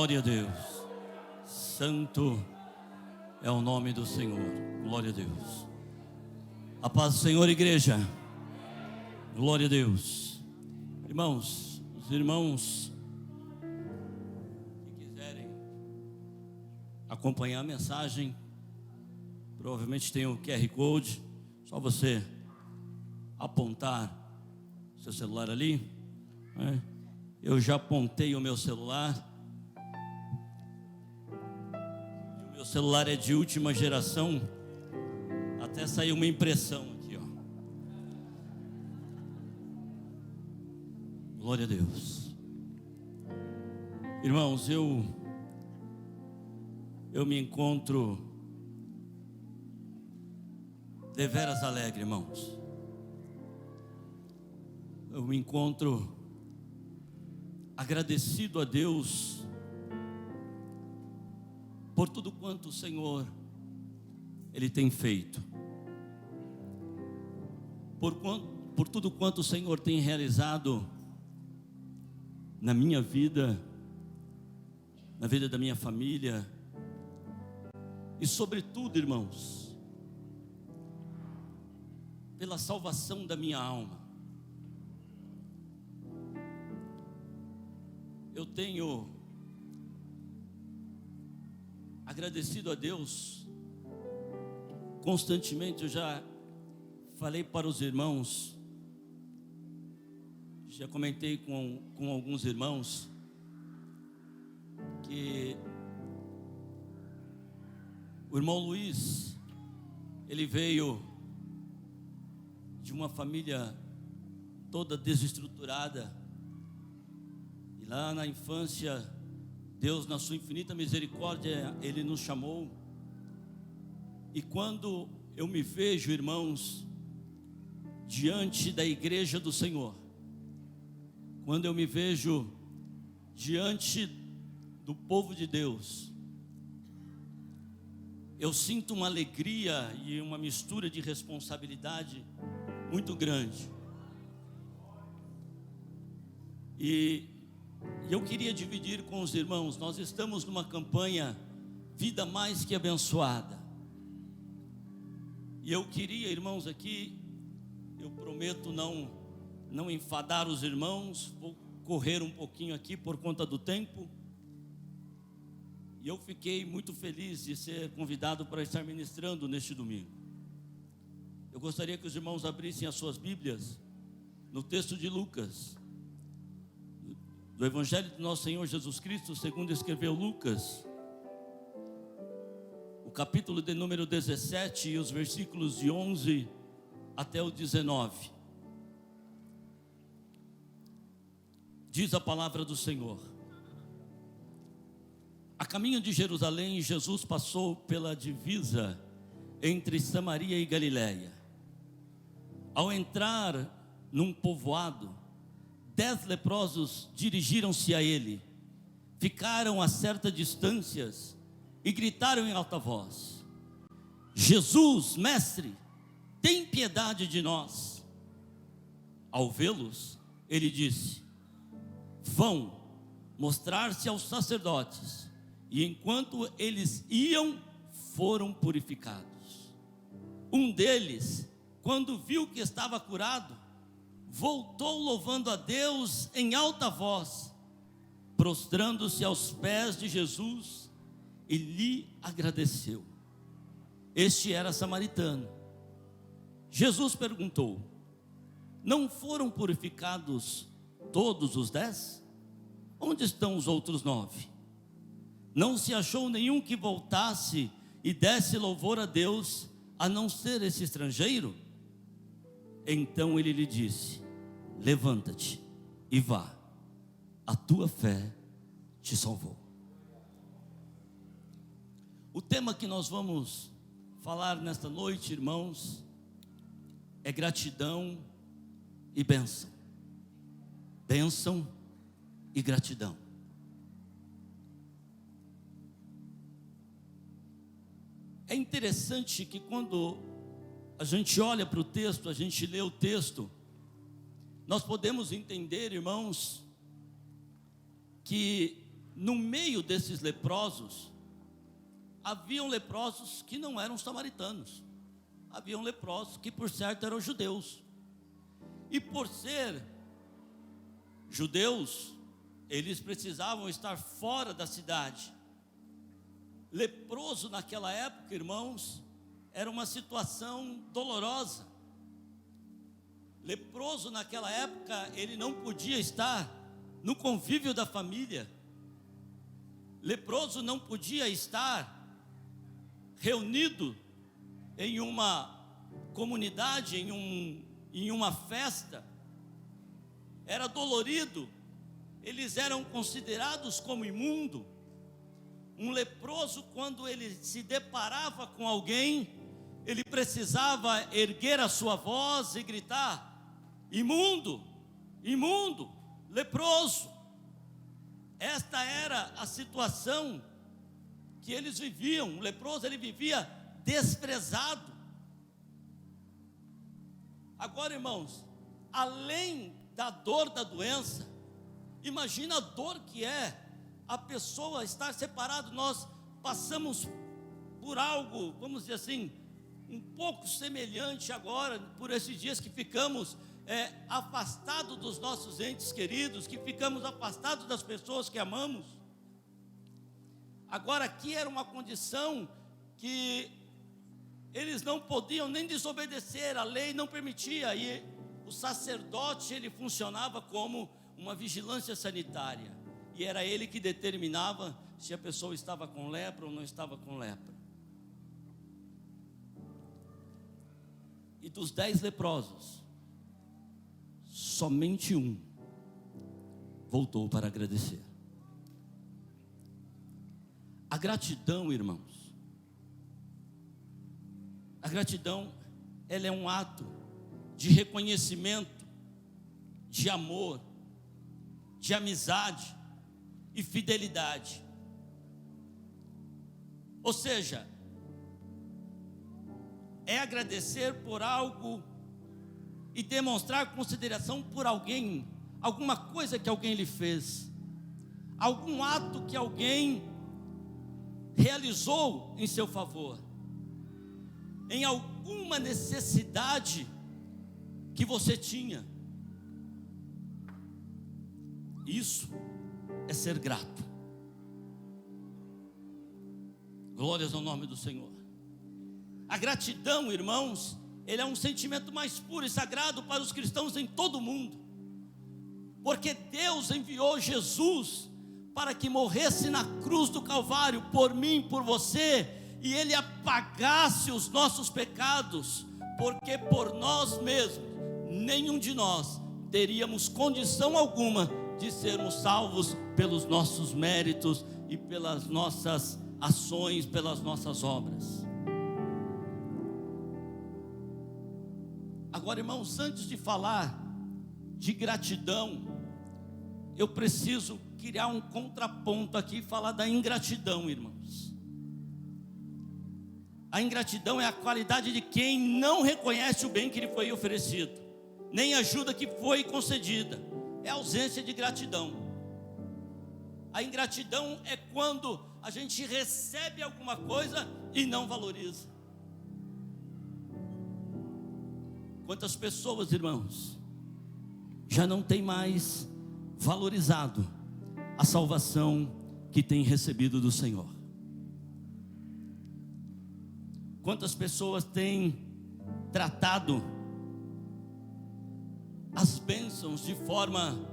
Glória a Deus. Santo é o nome do Senhor. Glória a Deus. A paz do Senhor, igreja. Glória a Deus. Irmãos, os irmãos que quiserem acompanhar a mensagem, provavelmente tem o QR Code. Só você apontar seu celular ali, né? Eu já apontei o meu celular. O meu celular é de última geração. Até saiu uma impressão aqui, ó. Glória a Deus. Irmãos, eu me encontro deveras alegre, irmãos. Eu me encontro agradecido a Deus por tudo quanto o Senhor Ele tem feito, por tudo quanto o Senhor tem realizado na minha vida, na vida da minha família e sobretudo, irmãos, pela salvação da minha alma. Eu tenho agradecido a Deus constantemente. Eu já falei para os irmãos, já comentei com alguns irmãos, que o irmão Luiz, ele veio de uma família toda desestruturada. E lá na infância, Deus, na sua infinita misericórdia, Ele nos chamou. E quando eu me vejo, irmãos, diante da igreja do Senhor, quando eu me vejo diante do povo de Deus, eu sinto uma alegria e uma mistura de responsabilidade muito grande. E eu queria dividir com os irmãos. Nós estamos numa campanha Vida Mais Que Abençoada. E eu queria, irmãos, aqui, eu prometo não enfadar os irmãos. Vou correr um pouquinho aqui por conta do tempo. E eu fiquei muito feliz de ser convidado para estar ministrando neste domingo. Eu gostaria que os irmãos abrissem as suas Bíblias no texto de Lucas, do Evangelho do nosso Senhor Jesus Cristo, segundo escreveu Lucas, o capítulo de número 17 e os versículos de 11 até o 19. Diz a palavra do Senhor: a caminho de Jerusalém, Jesus passou pela divisa entre Samaria e Galiléia. Ao entrar num povoado, 10 leprosos dirigiram-se a ele, ficaram a certa distância e gritaram em alta voz: Jesus, mestre, tem piedade de nós. Ao vê-los, ele disse: vão mostrar-se aos sacerdotes. E enquanto eles iam, foram purificados. Um deles, quando viu que estava curado, voltou louvando a Deus em alta voz, prostrando-se aos pés de Jesus e lhe agradeceu. Este era samaritano. Jesus perguntou: não foram purificados todos os 10? Onde estão os outros 9? Não se achou nenhum que voltasse e desse louvor a Deus, a não ser esse estrangeiro? Então ele lhe disse: levanta-te e vá, a tua fé te salvou. O tema que nós vamos falar nesta noite, irmãos, é gratidão e bênção. Bênção e gratidão. É interessante que quando a gente olha para o texto, a gente lê o texto, nós podemos entender, irmãos, que no meio desses leprosos, haviam leprosos que não eram samaritanos. Haviam leprosos que por certo eram judeus. E por ser judeus, eles precisavam estar fora da cidade. Leproso naquela época, irmãos, era uma situação dolorosa. Leproso naquela época, ele não podia estar no convívio da família. Leproso não podia estar reunido em uma comunidade, em uma festa. Era dolorido. Eles eram considerados como imundo. Um leproso, quando ele se deparava com alguém, ele precisava erguer a sua voz e gritar: imundo, imundo, leproso. Esta era a situação que eles viviam. O leproso, ele vivia desprezado. Agora, irmãos, além da dor da doença, imagina a dor que é a pessoa estar separado. Nós passamos por algo, vamos dizer assim, um pouco semelhante agora, por esses dias que ficamos afastados dos nossos entes queridos, que ficamos afastados das pessoas que amamos. Agora aqui era uma condição que eles não podiam nem desobedecer, a lei não permitia, e o sacerdote, ele funcionava como uma vigilância sanitária, e era ele que determinava se a pessoa estava com lepra ou não estava com lepra. E dos 10 leprosos, somente um voltou para agradecer. A gratidão, irmãos, a gratidão, ela é um ato de reconhecimento, de amor, de amizade e fidelidade. Ou seja, é agradecer por algo e demonstrar consideração por alguém, alguma coisa que alguém lhe fez, algum ato que alguém realizou em seu favor, em alguma necessidade que você tinha. Isso é ser grato. Glórias ao nome do Senhor. A gratidão, irmãos, ele é um sentimento mais puro e sagrado para os cristãos em todo o mundo, porque Deus enviou Jesus para que morresse na cruz do Calvário por mim, por você, e ele apagasse os nossos pecados, porque por nós mesmos, nenhum de nós teríamos condição alguma de sermos salvos pelos nossos méritos e pelas nossas ações, pelas nossas obras. Agora, irmãos, antes de falar de gratidão, eu preciso criar um contraponto aqui e falar da ingratidão, irmãos. A ingratidão é a qualidade de quem não reconhece o bem que lhe foi oferecido, nem a ajuda que foi concedida. É a ausência de gratidão. A ingratidão é quando a gente recebe alguma coisa e não valoriza. Quantas pessoas, irmãos, já não têm mais valorizado a salvação que têm recebido do Senhor? Quantas pessoas têm tratado as bênçãos de forma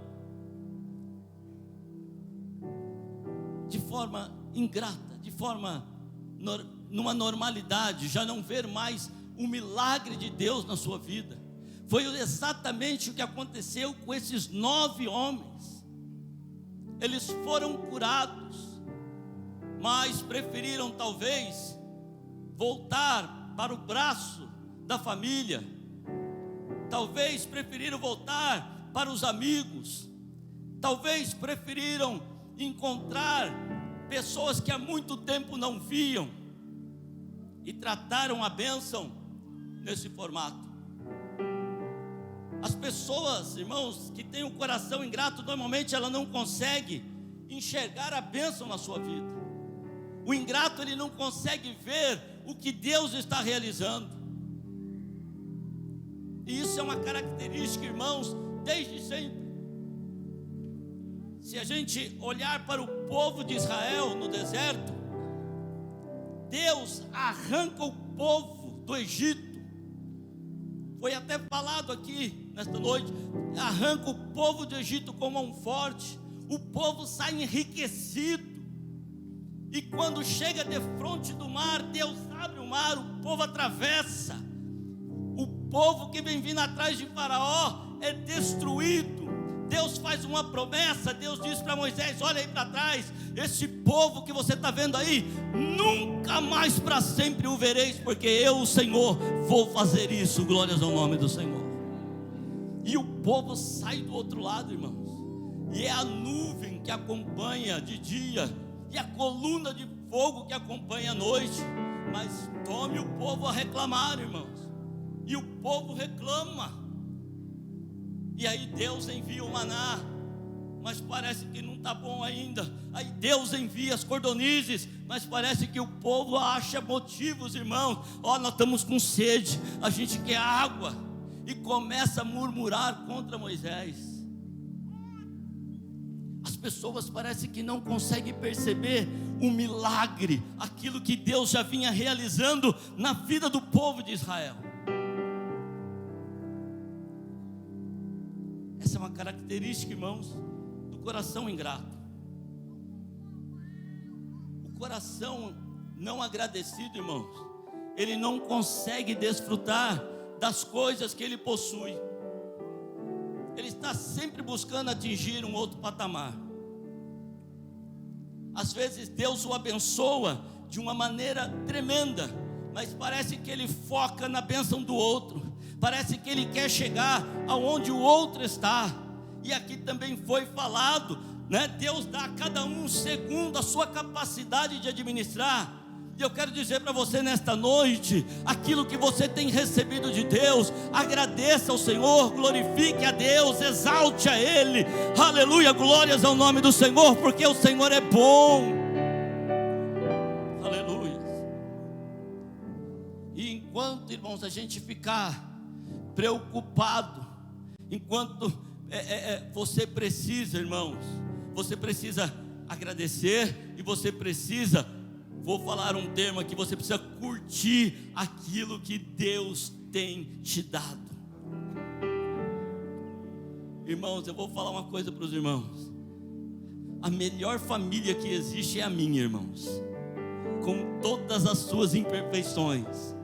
ingrata, numa normalidade, já não ver mais o milagre de Deus na sua vida? Foi exatamente o que aconteceu com esses 9 homens. Eles foram curados, mas preferiram talvez voltar para o braço da família, talvez preferiram voltar para os amigos, talvez preferiram encontrar pessoas que há muito tempo não viam e trataram a bênção nesse formato. As pessoas, irmãos, que têm o coração ingrato, normalmente ela não consegue enxergar a bênção na sua vida. O ingrato, ele não consegue ver o que Deus está realizando. E isso é uma característica, irmãos, desde sempre. Se a gente olhar para o povo de Israel no deserto, Deus arranca o povo do Egito. Foi até falado aqui nesta noite, arranca o povo do Egito com mão forte. O povo sai enriquecido. E quando chega de frente do mar, Deus abre o mar, o povo atravessa. O povo que vem vindo atrás de Faraó é destruído. Deus faz uma promessa, Deus diz para Moisés: olha aí para trás, esse povo que você está vendo aí, nunca mais para sempre o vereis, porque eu, o Senhor, vou fazer isso. Glórias ao nome do Senhor. E o povo sai do outro lado, irmãos, e é a nuvem que acompanha de dia, e a coluna de fogo que acompanha à noite. Mas tome o povo a reclamar, irmãos, e o povo reclama. E aí Deus envia o maná, mas parece que não está bom ainda. Aí Deus envia as cordonizes, mas parece que o povo acha motivos, irmãos. Nós estamos com sede, a gente quer água, e começa a murmurar contra Moisés. As pessoas parecem que não conseguem perceber o milagre, aquilo que Deus já vinha realizando na vida do povo de Israel. Essa é uma característica, irmãos, do coração ingrato. O coração não agradecido, irmãos, ele não consegue desfrutar das coisas que ele possui. Ele está sempre buscando atingir um outro patamar. Às vezes Deus o abençoa de uma maneira tremenda, mas parece que ele foca na bênção do outro. Parece que ele quer chegar aonde o outro está. E aqui também foi falado, né? Deus dá a cada um segundo a sua capacidade de administrar. E eu quero dizer para você nesta noite, aquilo que você tem recebido de Deus, agradeça ao Senhor, glorifique a Deus, exalte a Ele. Aleluia, glórias ao nome do Senhor, porque o Senhor é bom. Aleluia. E enquanto, irmãos, a gente ficar preocupado, enquanto você precisa, irmãos, você precisa agradecer, e você precisa, vou falar um termo aqui, você precisa curtir aquilo que Deus tem te dado. Irmãos, eu vou falar uma coisa para os irmãos: a melhor família que existe é a minha, irmãos, com todas as suas imperfeições.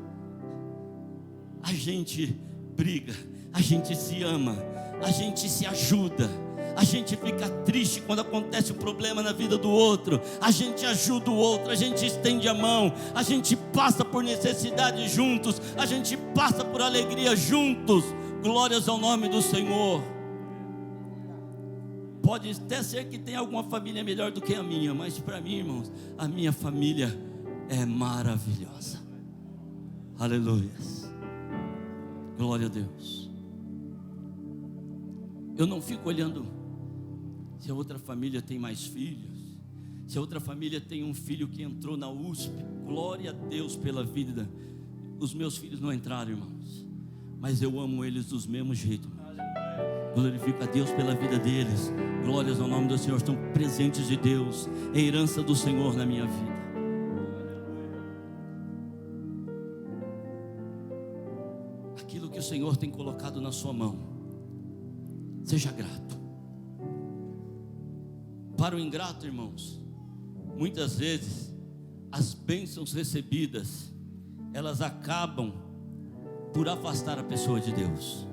A gente briga, a gente se ama, a gente se ajuda, a gente fica triste quando acontece um problema na vida do outro, a gente ajuda o outro, a gente estende a mão, a gente passa por necessidade juntos, a gente passa por alegria juntos. Glórias ao nome do Senhor. Pode até ser que tenha alguma família melhor do que a minha, mas para mim, irmãos, a minha família é maravilhosa. Aleluia. Glória a Deus. Eu não fico olhando se a outra família tem mais filhos, se a outra família tem um filho que entrou na USP. Glória a Deus pela vida. Os meus filhos não entraram, irmãos, mas eu amo eles do mesmo jeito. Glorifico a Deus pela vida deles. Glórias ao nome do Senhor. Estão presentes de Deus, é herança do Senhor na minha vida. Aquilo que o Senhor tem colocado na sua mão, seja grato. Para o ingrato, irmãos, muitas vezes as bênçãos recebidas, elas acabam por afastar a pessoa de Deus.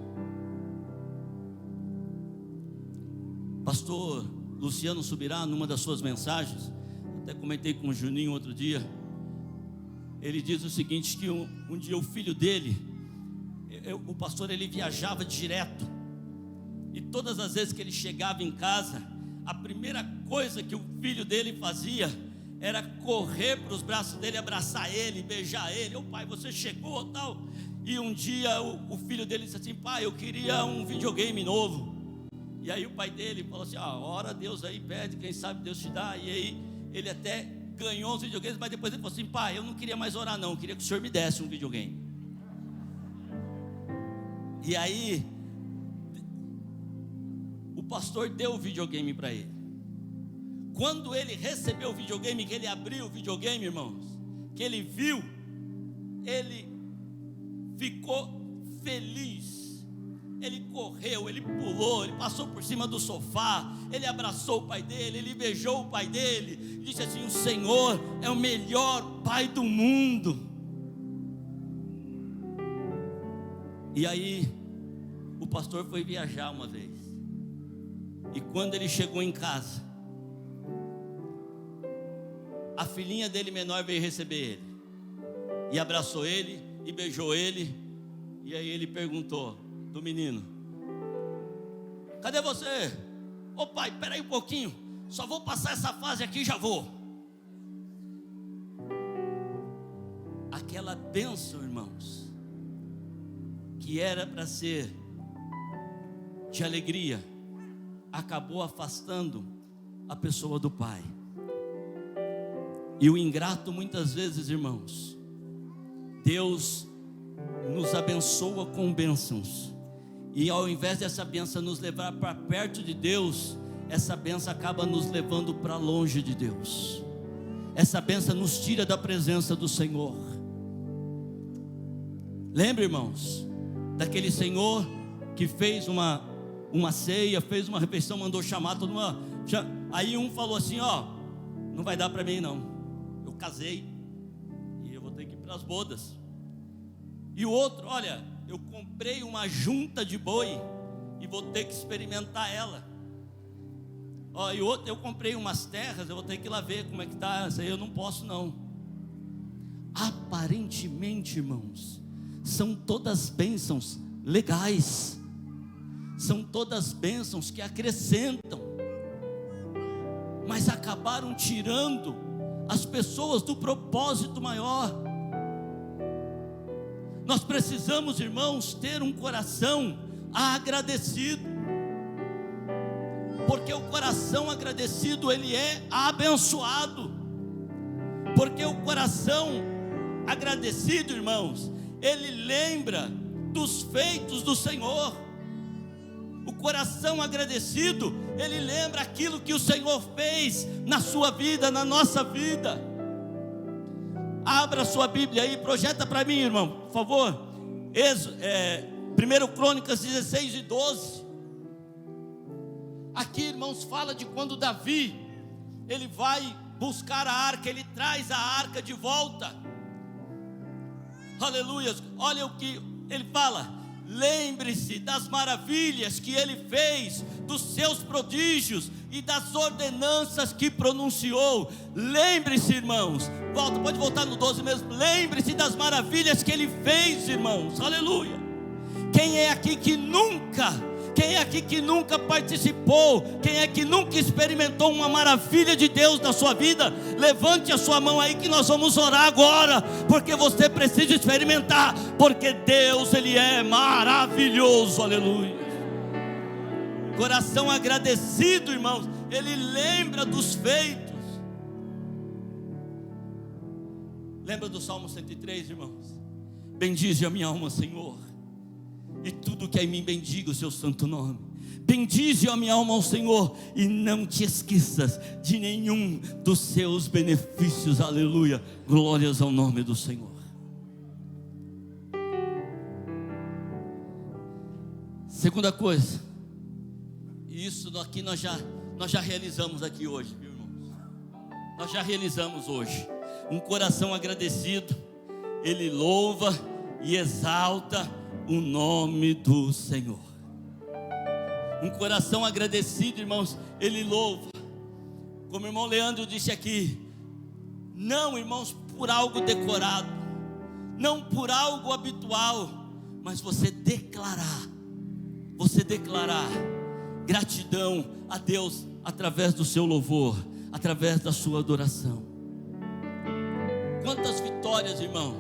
Pastor Luciano Subirá, numa das suas mensagens, até comentei com o Juninho outro dia, ele diz o seguinte, que um dia o filho dele, o pastor, ele viajava direto, e todas as vezes que ele chegava em casa, a primeira coisa que o filho dele fazia era correr para os braços dele, abraçar ele, beijar ele. Pai, você chegou, tal. E um dia o filho dele disse assim: pai, eu queria um videogame novo. E aí o pai dele falou assim: ora a Deus aí, pede, quem sabe Deus te dá. E aí ele até ganhou os videogames, mas depois ele falou assim: pai, eu não queria mais orar não, eu queria que o senhor me desse um videogame. E aí o pastor deu o videogame para ele. Quando ele recebeu o videogame, que ele abriu o videogame, irmãos, que ele viu, ele ficou feliz. Ele correu, ele pulou, ele passou por cima do sofá, ele abraçou o pai dele, ele beijou o pai dele, disse assim: o Senhor é o melhor pai do mundo. E aí o pastor foi viajar uma vez, e quando ele chegou em casa, a filhinha dele menor veio receber ele, e abraçou ele, e beijou ele. E aí ele perguntou do menino: cadê você? Ô pai, espera aí um pouquinho, só vou passar essa fase aqui e já vou. Aquela bênção, irmãos, que era para ser de alegria, acabou afastando a pessoa do pai. E o ingrato, muitas vezes, irmãos, Deus nos abençoa com bênçãos, e ao invés dessa bênção nos levar para perto de Deus, essa bênção acaba nos levando para longe de Deus. Essa bênção nos tira da presença do Senhor. Lembra, irmãos, daquele Senhor que fez uma ceia, fez uma refeição, mandou chamar todo mundo. Aí um falou assim: não vai dar para mim não, eu casei e eu vou ter que ir para as bodas. E o outro: olha, eu comprei uma junta de boi e vou ter que experimentar ela. E o outro: eu comprei umas terras, eu vou ter que ir lá ver como é que está. Isso aí eu não posso não. Aparentemente, irmãos, são todas bênçãos legais, são todas bênçãos que acrescentam, mas acabaram tirando as pessoas do propósito maior. Nós precisamos, irmãos, ter um coração agradecido, porque o coração agradecido, ele é abençoado. Porque o coração agradecido, irmãos, ele lembra dos feitos do Senhor. O coração agradecido, ele lembra aquilo que o Senhor fez na sua vida, na nossa vida. Abra sua Bíblia aí, projeta para mim, irmão, por favor. 1 Crônicas 16 e 12. Aqui, irmãos, fala de quando Davi, ele vai buscar a arca, ele traz a arca de volta. Aleluia. Olha o que ele fala: lembre-se das maravilhas que ele fez, dos seus prodígios e das ordenanças que pronunciou. Lembre-se, irmãos, pode voltar no 12 mesmo. Lembre-se das maravilhas que ele fez, irmãos. Aleluia. Quem é aqui que nunca participou? Quem é que nunca experimentou uma maravilha de Deus na sua vida? Levante a sua mão aí que nós vamos orar agora, porque você precisa experimentar, porque Deus, ele é maravilhoso. Aleluia. Coração agradecido, irmãos, ele lembra dos feitos. Lembra do Salmo 103, irmãos? Bendize a minha alma, Senhor, e tudo que é em mim bendiga o seu santo nome. Bendize a minha alma ao Senhor, e não te esqueças de nenhum dos seus benefícios. Aleluia, glórias ao nome do Senhor. Segunda coisa, e isso aqui nós já realizamos aqui hoje, viu, irmãos? Nós já realizamos hoje. Um coração agradecido, ele louva e exalta o nome do Senhor. Um coração agradecido, irmãos, ele louva. Como o irmão Leandro disse aqui, não, irmãos, por algo decorado, não por algo habitual, mas você declarar gratidão a Deus através do seu louvor, através da sua adoração. Quantas vitórias, irmãos,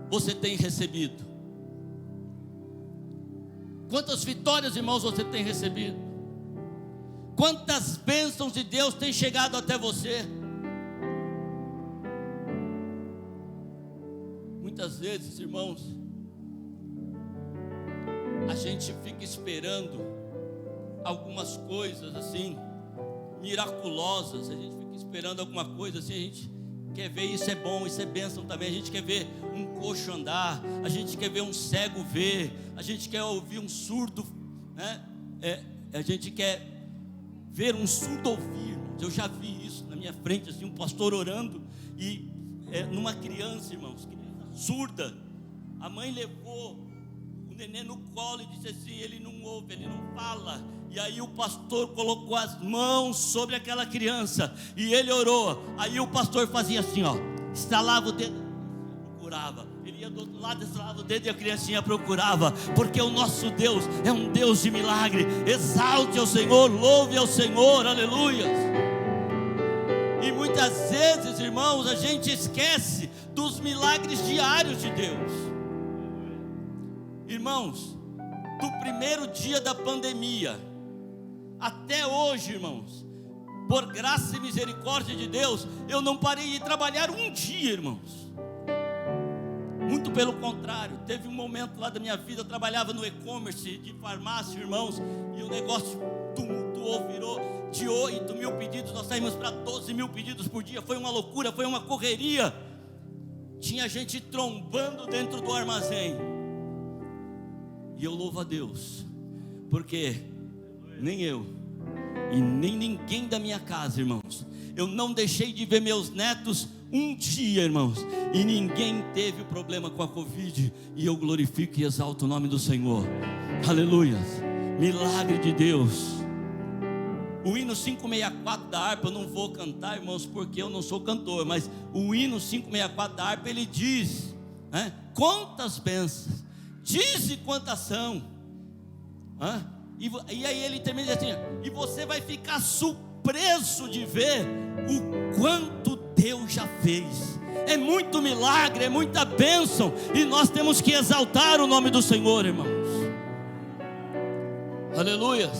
você tem recebido? Quantas vitórias, irmãos, você tem recebido? Quantas bênçãos de Deus têm chegado até você? Muitas vezes, irmãos, a gente fica esperando algumas coisas assim, miraculosas. A gente fica esperando alguma coisa assim, a gente quer ver, isso é bom, isso é bênção também. A gente quer ver um coxo andar, a gente quer ver um cego ver, a gente quer ouvir um surdo, né? A gente quer ver um surdo ouvir. Eu já vi isso na minha frente, assim, um pastor orando e numa criança, irmãos, criança surda. A mãe levou o neném no colo e disse assim: ele não ouve, ele não fala. E aí o pastor colocou as mãos sobre aquela criança e ele orou. Aí o pastor fazia assim, ó, estalava o dedo, procurava. Ele ia do outro lado, estalava o dedo e a criancinha procurava. Porque o nosso Deus é um Deus de milagre. Exalte ao Senhor, louve ao Senhor, aleluia. E muitas vezes, irmãos, a gente esquece dos milagres diários de Deus. Irmãos, do primeiro dia da pandemia até hoje, irmãos, por graça e misericórdia de Deus, eu não parei de trabalhar um dia, irmãos. Muito pelo contrário, teve um momento lá da minha vida, eu trabalhava no e-commerce de farmácia, irmãos, e o negócio tumultuou, virou de 8 mil pedidos, nós saímos para 12 mil pedidos por dia. Foi uma loucura, foi uma correria. Tinha gente trombando dentro do armazém. E eu louvo a Deus, porque nem eu e nem ninguém da minha casa, irmãos, eu não deixei de ver meus netos um dia, irmãos, e ninguém teve problema com a Covid. E eu glorifico e exalto o nome do Senhor, aleluia, milagre de Deus. O hino 564 da harpa, eu não vou cantar, irmãos, porque eu não sou cantor, mas o hino 564 da harpa, ele diz, né, quantas bênçãos, dize quantas são, e aí ele termina assim: e você vai ficar surpreso de ver o quanto Deus já fez. É muito milagre, é muita bênção, e nós temos que exaltar o nome do Senhor, irmãos. Aleluia.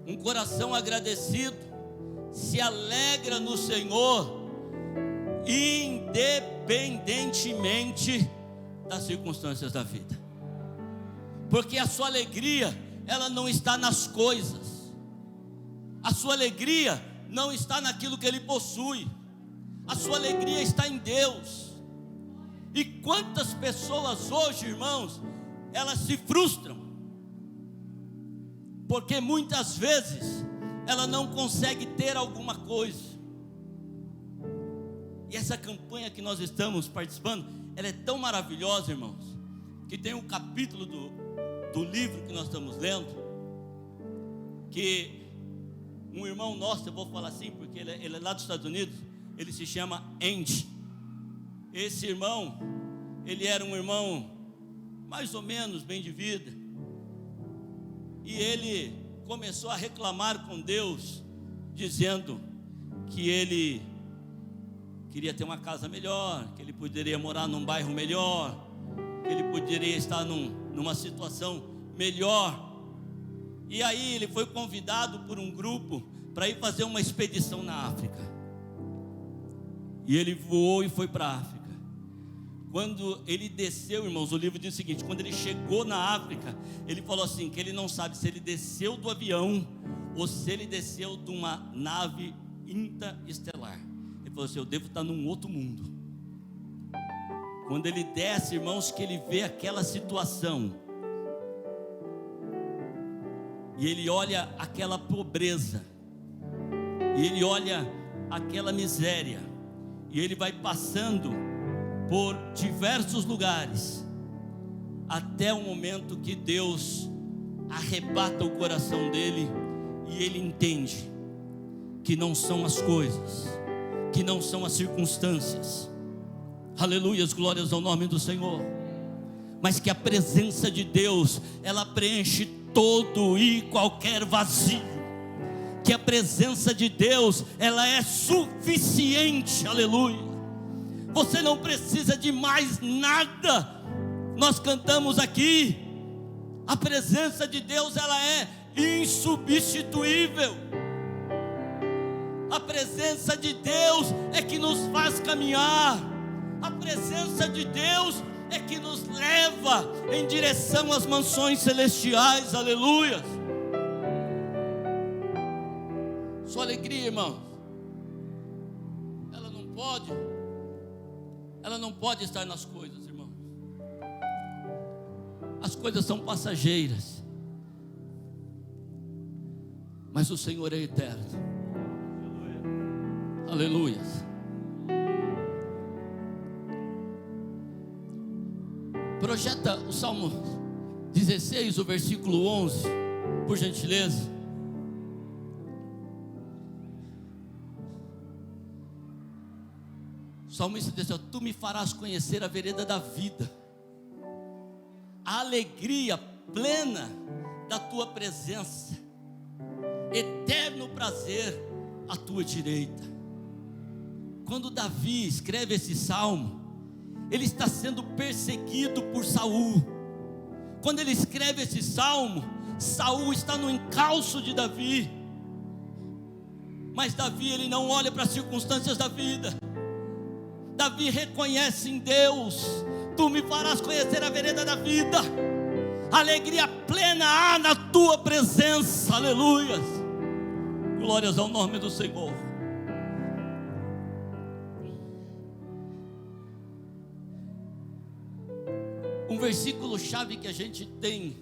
Um coração agradecido se alegra no Senhor, independentemente das circunstâncias da vida, porque a sua alegria, ela não está nas coisas, a sua alegria não está naquilo que ele possui, a sua alegria está em Deus. E quantas pessoas hoje, irmãos, elas se frustram, porque muitas vezes ela não consegue ter alguma coisa. E essa campanha que nós estamos participando, ela é tão maravilhosa, irmãos, que tem um capítulo do livro que nós estamos lendo, que um irmão nosso, eu vou falar assim, porque ele é lá dos Estados Unidos, ele se chama Andy. Esse irmão, ele era um irmão mais ou menos bem de vida, e ele começou a reclamar com Deus, dizendo que ele queria ter uma casa melhor, que ele poderia morar num bairro melhor, que ele poderia estar numa situação melhor. E aí ele foi convidado por um grupo para ir fazer uma expedição na África. E ele voou e foi para a África. Quando ele desceu, irmãos, o livro diz o seguinte: quando ele chegou na África, ele falou assim, que ele não sabe se ele desceu do avião ou se ele desceu de uma nave interestelar. Ele falou assim: eu devo estar num outro mundo. Quando ele desce, irmãos, que ele vê aquela situação, e ele olha aquela pobreza, e ele olha aquela miséria, e ele vai passando por diversos lugares, até o momento que Deus arrebata o coração dele, e ele entende que não são as coisas, que não são as circunstâncias, aleluias, glórias ao nome do Senhor, mas que a presença de Deus, ela preenche todo e qualquer vazio, que a presença de Deus, ela é suficiente, aleluia. Você não precisa de mais nada. Nós cantamos aqui, a presença de Deus, ela é insubstituível. A presença de Deus é que nos faz caminhar. A presença de Deus é que nos leva em direção às mansões celestiais. Aleluia. Sua alegria, irmão, ela não pode estar nas coisas, irmão. As coisas são passageiras, mas o Senhor é eterno. Aleluia. Projeta o Salmo 16, o versículo 11, por gentileza. O salmista diz: tu me farás conhecer a vereda da vida, a alegria plena da tua presença, eterno prazer à tua direita. Quando Davi escreve esse salmo, ele está sendo perseguido por Saul. Quando ele escreve esse salmo, Saul está no encalço de Davi. Mas Davi, ele não olha para as circunstâncias da vida. Davi reconhece em Deus: tu me farás conhecer a vereda da vida, alegria plena há na tua presença. Aleluia. Glórias ao nome do Senhor. Um versículo chave que a gente tem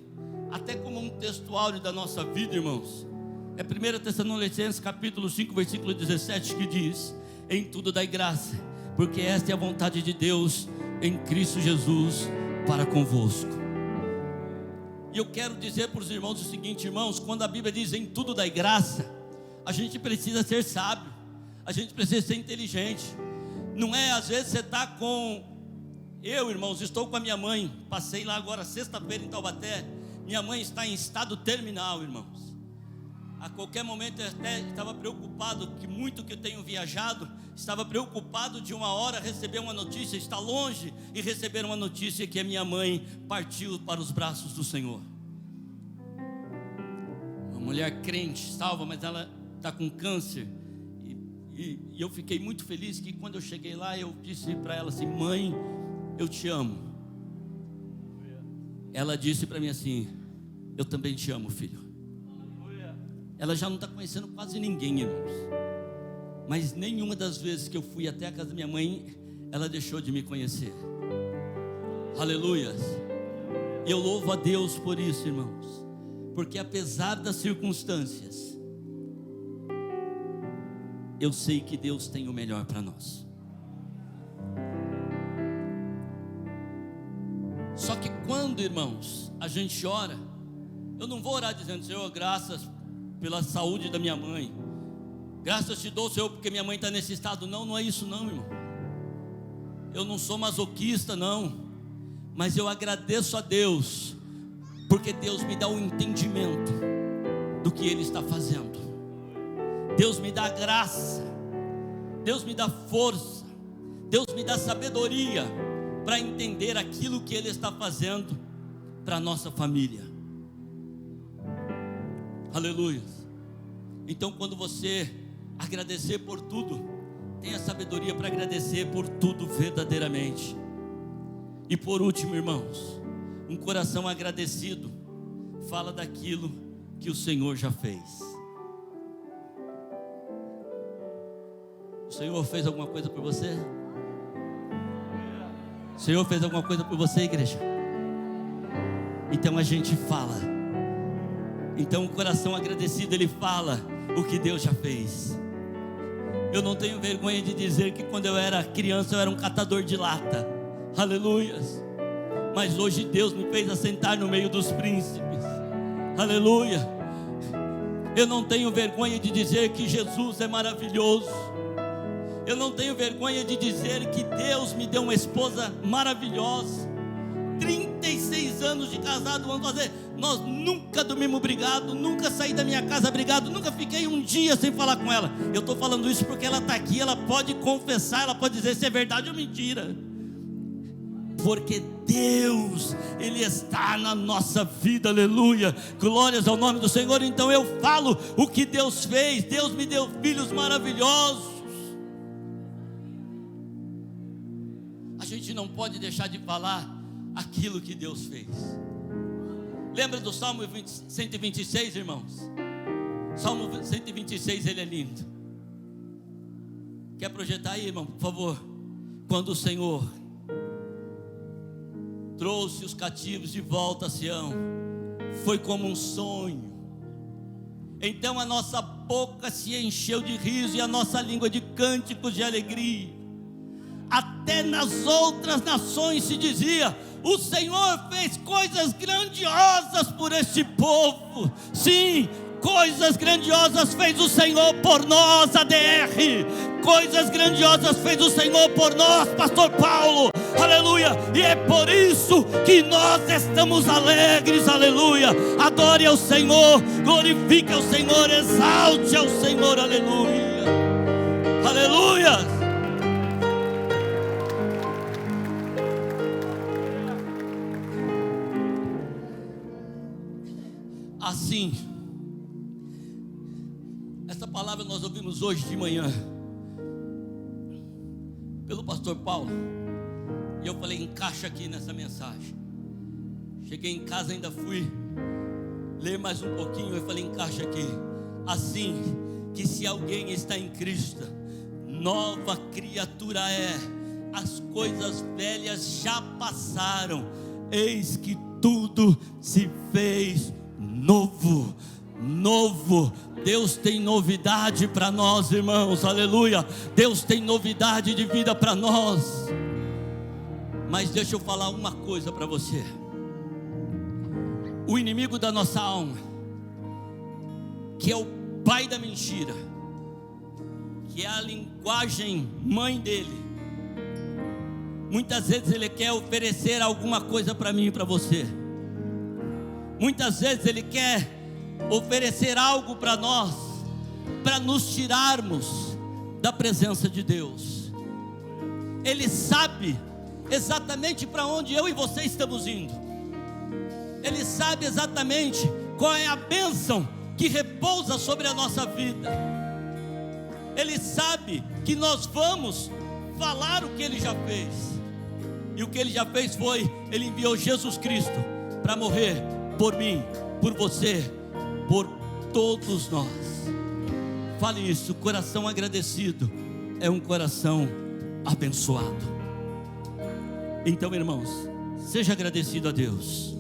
até como um textuário da nossa vida, irmãos, é 1 Tessalonicenses capítulo 5, versículo 17, que diz: em tudo dai graça, porque esta é a vontade de Deus em Cristo Jesus para convosco. E eu quero dizer para os irmãos o seguinte, irmãos: quando a Bíblia diz em tudo dai graça, a gente precisa ser sábio, a gente precisa ser inteligente. Não é, às vezes você está com... Eu, irmãos, estou com a minha mãe, passei lá agora sexta-feira em Taubaté. Minha mãe está em estado terminal, irmãos. A qualquer momento eu até estava preocupado, que muito que eu tenho viajado, estava preocupado de uma hora receber uma notícia, estar longe e receber uma notícia que a minha mãe partiu para os braços do Senhor. Uma mulher crente, salva, mas ela está com câncer. E eu fiquei muito feliz que quando eu cheguei lá, eu disse para ela assim: mãe, eu te amo. Ela disse para mim assim: eu também te amo, filho. Ela já não está conhecendo quase ninguém, irmãos, mas nenhuma das vezes que eu fui até a casa da minha mãe, ela deixou de me conhecer. Aleluias. E eu louvo a Deus por isso, irmãos, porque apesar das circunstâncias, eu sei que Deus tem o melhor para nós. Só que quando, irmãos, a gente ora, eu não vou orar dizendo: Senhor, graças pela saúde da minha mãe, graças te dou, Senhor, porque minha mãe está nesse estado. Não, não é isso não, irmão. Eu não sou masoquista, não, mas eu agradeço a Deus, porque Deus me dá o entendimento do que Ele está fazendo. Deus me dá graça, Deus me dá força, Deus me dá sabedoria para entender aquilo que Ele está fazendo para a nossa família. Aleluia. Então, quando você agradecer por tudo, tenha sabedoria para agradecer por tudo verdadeiramente. E por último, irmãos, um coração agradecido fala daquilo que o Senhor já fez. O Senhor fez alguma coisa por você? O Senhor fez alguma coisa por você, igreja? Então a gente fala. Então o coração agradecido, ele fala o que Deus já fez. Eu não tenho vergonha de dizer que quando eu era criança eu era um catador de lata. Aleluias. Mas hoje Deus me fez assentar no meio dos príncipes. Aleluia. Eu não tenho vergonha de dizer que Jesus é maravilhoso. Eu não tenho vergonha de dizer que Deus me deu uma esposa maravilhosa. 36 anos de casado, vamos fazer. Nós nunca dormimos brigado, nunca saí da minha casa brigado, nunca fiquei um dia sem falar com ela. Eu estou falando isso porque ela está aqui, ela pode confessar, ela pode dizer se é verdade ou mentira. porque Deus, Ele está na nossa vida, aleluia, glórias ao nome do Senhor. Então eu falo o que Deus fez. Deus me deu filhos maravilhosos. A gente não pode deixar de falar aquilo que Deus fez. Lembra do Salmo 126, irmãos? Salmo 126, ele é lindo. Quer projetar aí, irmão, por favor? Quando o Senhor trouxe os cativos de volta a Sião, foi como um sonho. Então a nossa boca se encheu de riso e a nossa língua de cânticos de alegria. Até nas outras nações se dizia: o Senhor fez coisas grandiosas por este povo. Sim, coisas grandiosas fez o Senhor por nós, ADR. Coisas grandiosas fez o Senhor por nós, pastor Paulo, aleluia. E é por isso que nós estamos alegres, aleluia. Adore ao Senhor, glorifique ao Senhor, exalte ao Senhor, aleluia, aleluia. Assim, essa palavra nós ouvimos hoje de manhã pelo pastor Paulo, e eu falei: encaixa aqui nessa mensagem. Cheguei em casa, ainda fui ler mais um pouquinho, eu falei: encaixa aqui. Assim que se alguém está em Cristo, nova criatura é, as coisas velhas já passaram, eis que tudo se fez novo. Novo. Deus tem novidade para nós, irmãos, aleluia. Deus tem novidade de vida para nós. Mas deixa eu falar uma coisa para você. O inimigo da nossa alma, que é o pai da mentira, que é a linguagem mãe dele, muitas vezes ele quer oferecer alguma coisa para mim e para você. Muitas vezes ele quer oferecer algo para nós, para nos tirarmos da presença de Deus. Ele sabe exatamente para onde eu e você estamos indo. Ele sabe exatamente qual é a bênção que repousa sobre a nossa vida. Ele sabe que nós vamos falar o que Ele já fez. E o que Ele já fez foi: Ele enviou Jesus Cristo para morrer por mim, por você, por todos nós. Fale isso: coração agradecido é um coração abençoado. Então, irmãos, seja agradecido a Deus.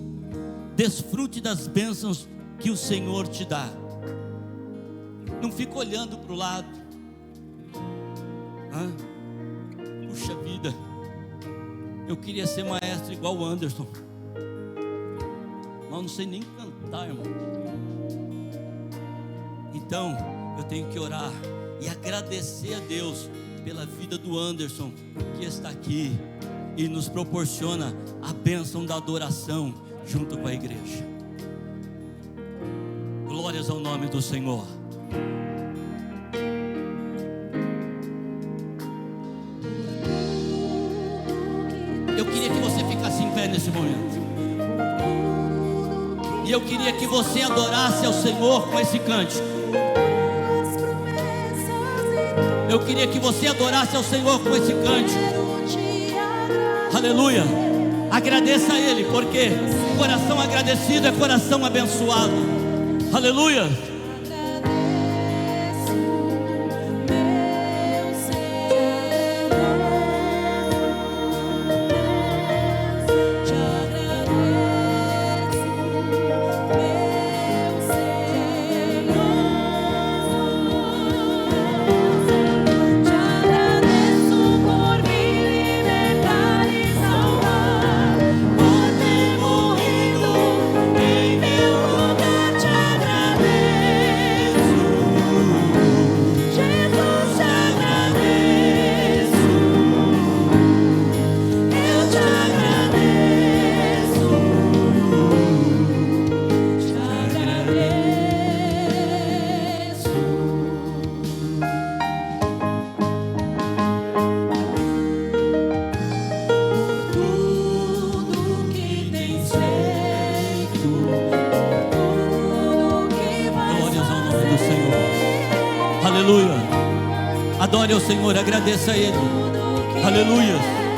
Desfrute das bênçãos que o Senhor te dá. Não fique olhando para o lado. Puxa vida, eu queria ser maestro igual o Anderson, mas eu não sei nem cantar, irmão. Então eu tenho que orar e agradecer a Deus pela vida do Anderson, que está aqui e nos proporciona a bênção da adoração junto com a igreja. Glórias ao nome do Senhor. Eu queria que você ficasse em pé nesse momento, e eu queria que você adorasse ao Senhor com esse cântico. Eu queria que você adorasse ao Senhor com esse cântico. Aleluia. Agradeça a Ele, porque coração agradecido é coração abençoado. Aleluia. Por ter morrido em meu lugar, te agradeço. Glórias ao nome do Senhor. Aleluia. Adore ao Senhor, agradeça a Ele. Aleluia.